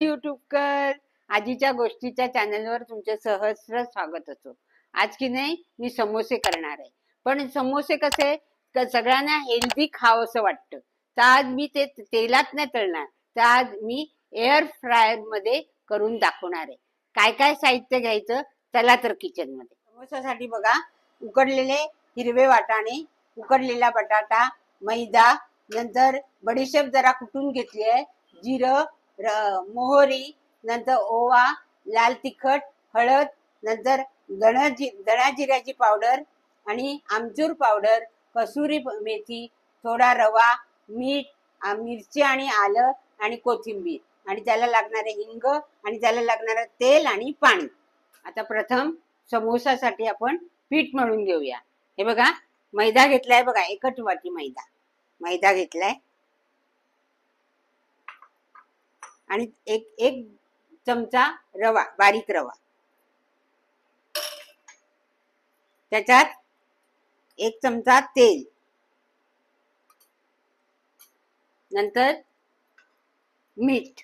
यूट्यूबकर आजीच्या गोष्टीच्या चॅनलवर तुमचे सहस्र स्वागत असो. आज की नाही मी समोसे करणार आहे. पण समोसे कसे सगळ्यांना हेल्दी खावंसं वाटतं. तर आज मी ते तेलात नाही तळणार, तर आज मी एअर फ्रायर मध्ये करून दाखवणार आहे. काय काय साहित्य घ्यायचं चला तर किचन मध्ये. समोसासाठी बघा, उकडलेले हिरवे वाटाणे, उकडलेला बटाटा, मैदा, नंतर बडीशेप जरा कुटून घेतली आहे, जिरं, मोहरी, नंतर ओवा, लाल तिखट, हळद, नंतर धणा जिऱ्याची पावडर आणि आमचूर पावडर, कसुरी मेथी, थोडा रवा, मीठ, मिरची आणि आलं आणि कोथिंबीर आणि त्याला लागणारे हिंग आणि त्याला लागणारं तेल आणि पाणी. आता प्रथम समोसासाठी आपण पीठ मळून घेऊया. हे बघा, मैदा घेतलाय बघा, एकच वाटी मैदा घेतलाय आणि एक चमचा रवा, बारीक रवा, त्याच्यात एक चमचा तेल, नंतर मीठ,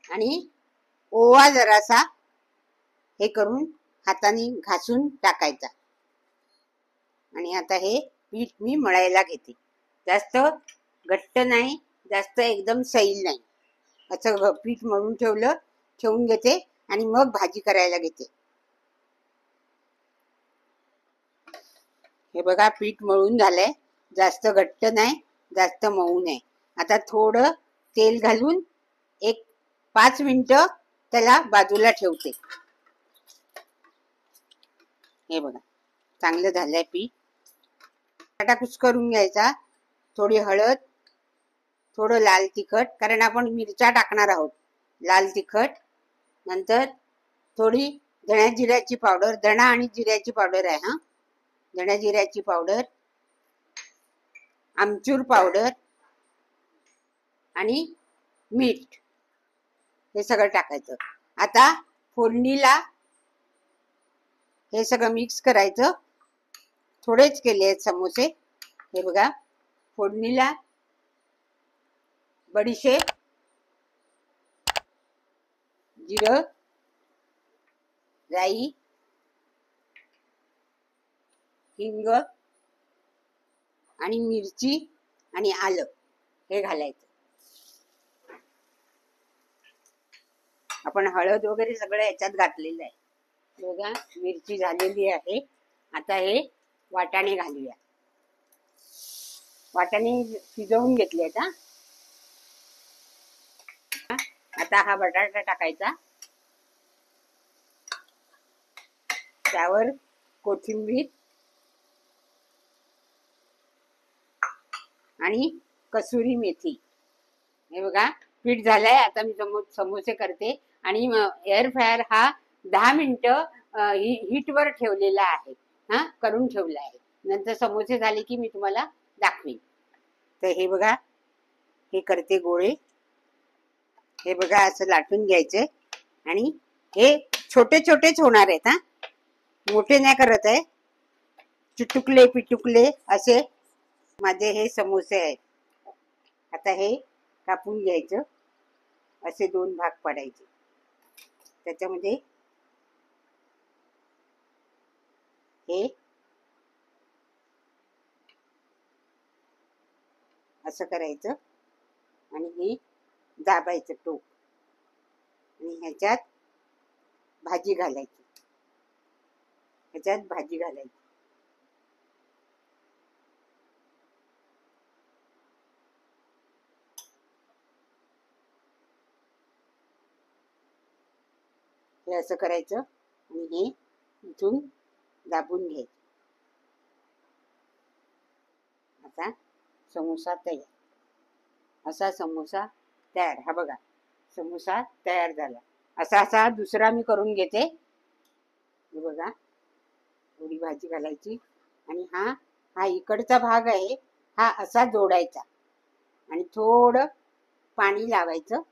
आणि ओवा जरासा हे करून हाताने घासून टाकायचा. आणि आता हे पीठ मी मळायला घेते. जास्त घट्ट नाही, जास्त एकदम सैल नाही, असं पीठ मळून ठेवून घेते आणि मग भाजी करायला घेते. हे बघा, पीठ मळून झालंय. जास्त घट्ट नाही, जास्त मऊ नाही. आता थोडं तेल घालून एक 5 मिनिटं त्याला बाजूला ठेवते. हे बघा, चांगलं झालंय पीठ. बटाटा कुस्करून घ्यायचा, थोडी हळद, थोडं लाल तिखट, कारण आपण मिरच्या टाकणार आहोत. लाल तिखट, नंतर थोडी धण्या जिऱ्याची पावडर, धणा आणि जिऱ्याची पावडर आहे हा, धण्या जिऱ्याची पावडर, आमचूर पावडर आणि मीठ, हे सगळं टाकायचं. आता फोडणीला हे सगळं मिक्स करायचं. थोडेच केले आहेत समोसे. हे बघा, फोडणीला बडीशेप, जिरं, राई, हिंग आणि मिरची आणि आलं हे घालायचं. आपण हळद वगैरे सगळं याच्यात घातलेलं आहे. बघा, मिरची झालेली आहे. आता हे वाटाणे घालूया. वाटाणे शिजवून घेतले आहेत. आता हा बटाटा टाकायचा, त्यावर कोथिंबीर आणि कसुरी मेथी. हे बघा, पीठ झालंय. आता मी समोसे करते आणि एअर फ्रायर हा 10 मिनिटं हीटवर ठेवलेला आहे, करून ठेवला आहे. नंतर समोसे झाले की मी तुम्हाला दाखवेन. तर हे बघा, हे करते गोळे. हे बघा, असं लाटून घ्यायचे आणि हे छोटे छोटेच होणार आहेत. मोठे नाही करत आहे. चिटुकले पिटुकले असे माझे हे समोसे आहेत. आता हे कापून घ्यायचं, असे 2 भाग पाडायचे. त्याच्यामध्ये हे असं करायचं आणि हे दाबायचं टोक आणि ह्याच्यात भाजी घालायची. हे असं करायचं आणि हे इथून दाबून घ्यायचं. आता समोसा तयार. असा समोसा तयार. हा बघा, समोसा तयार झाला. असा दुसरा मी करून घेते. हे बघा, थोडी भाजी घालायची आणि हा इकडचा भाग आहे, हा असा जोडायचा आणि थोडं पाणी लावायचं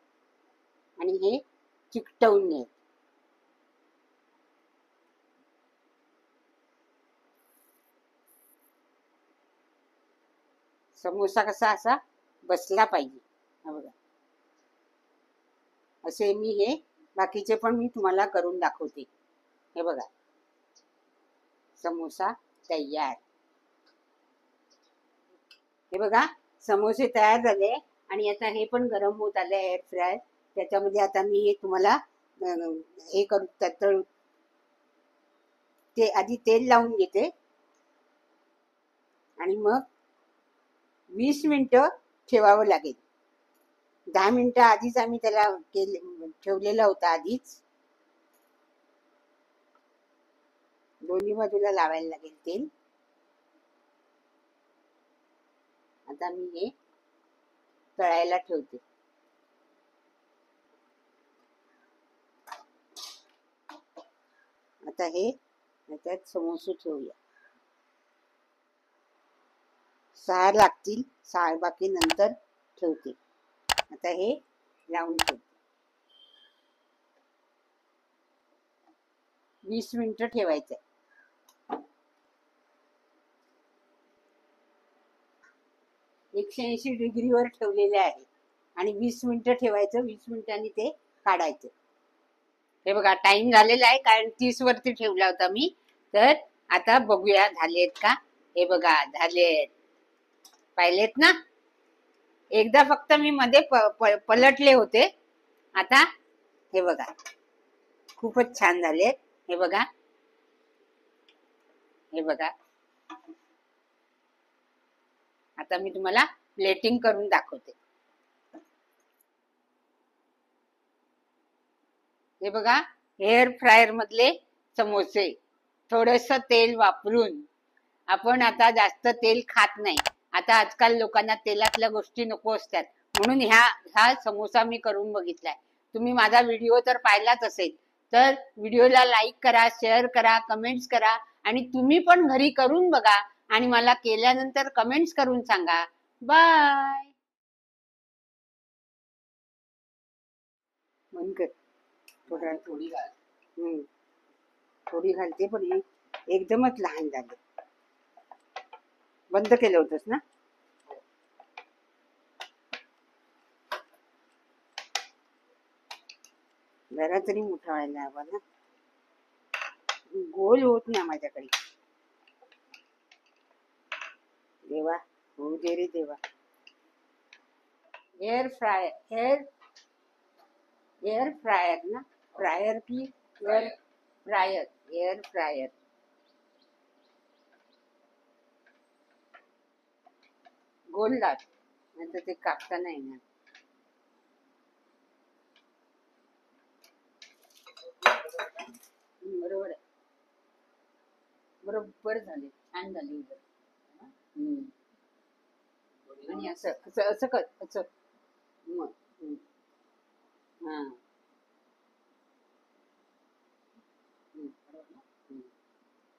आणि हे चिकटवून घ्यायचं. समोसा कसा असा बसला पाहिजे. हा बघा, असे मी हे बाकीचे पण मी तुम्हाला करून दाखवते. हे बघा, समोसा तयार. हे बघा, समोसे तयार झाले आणि आता हे पण गरम होत आले एअर फ्रायर. त्याच्यामध्ये आता मी हे तुम्हाला हे करू तळू. ते आधी तेल लावून घेते आणि मग 20 मिनिटं ठेवावं लागेल. 10 मिनिटं आधीच आम्ही त्याला ठेवलेला होता आधीच. दोन्ही बाजूला लावायला लागेल तेल. आता मी हे तळायला ठेवते. आता हे त्याच्यात समोसे ठेवूया. 6 लागतील, 6 बाकी नंतर ठेवते. आता हे लावून ठेवते. 20 मिनिटं ठेवायचं. 180 डिग्रीवर ठेवलेले आहे आणि 20 मिनिटं ठेवायचं. 20 मिनिटांनी ते काढायचं. हे बघा, टाइम झालेला आहे कारण 30 वरती ठेवला होता मी. तर आता बघूया झालेत का. हे बघा, झालेत. पाहिलेत ना. एकदा फक्त मी मध्ये पलटले होते. आता हे बघा, खूपच छान झालेत. हे बघा, हे बघा. आता मी तुम्हाला प्लेटिंग करून दाखवते. हे बघा, एअर फ्रायर मधले समोसे. थोडस तेल वापरून. आपण आता जास्त तेल खात नाही. आता आजकाल लोकांना तेलातल्या गोष्टी नको असतात, म्हणून हा समोसा मी करून बघितलाय. तुम्ही माझा व्हिडिओ तर पाहिलाच असेल, तर व्हिडिओला लाईक करा, शेअर करा, कमेंट्स करा आणि तुम्ही पण घरी करून बघा आणि मला केल्यानंतर कमेंट्स करून सांगा. बाय. बंद कर. थोडी घालते पण एकदमच लहान झाले. बंद केलं होतंस ना. जरा तरी मोठा व्हायला हवा ना. गोल होत नाही माझ्याकडे. देवा, होऊ दे रे देवा. एअर फ्रायर ना. फ्रायर की एअर फ्रायर. Air fryer. गोल लाट, नंतर ते कापता नाही ना. बरोबर आहे. बरोबर झाले, छान झाले उलट. आणि असं असं असं कर, असं. हा,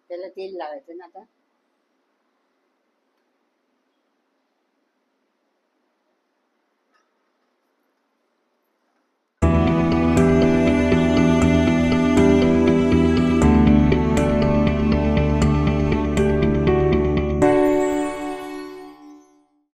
त्याला तेल लावायचं ना आता.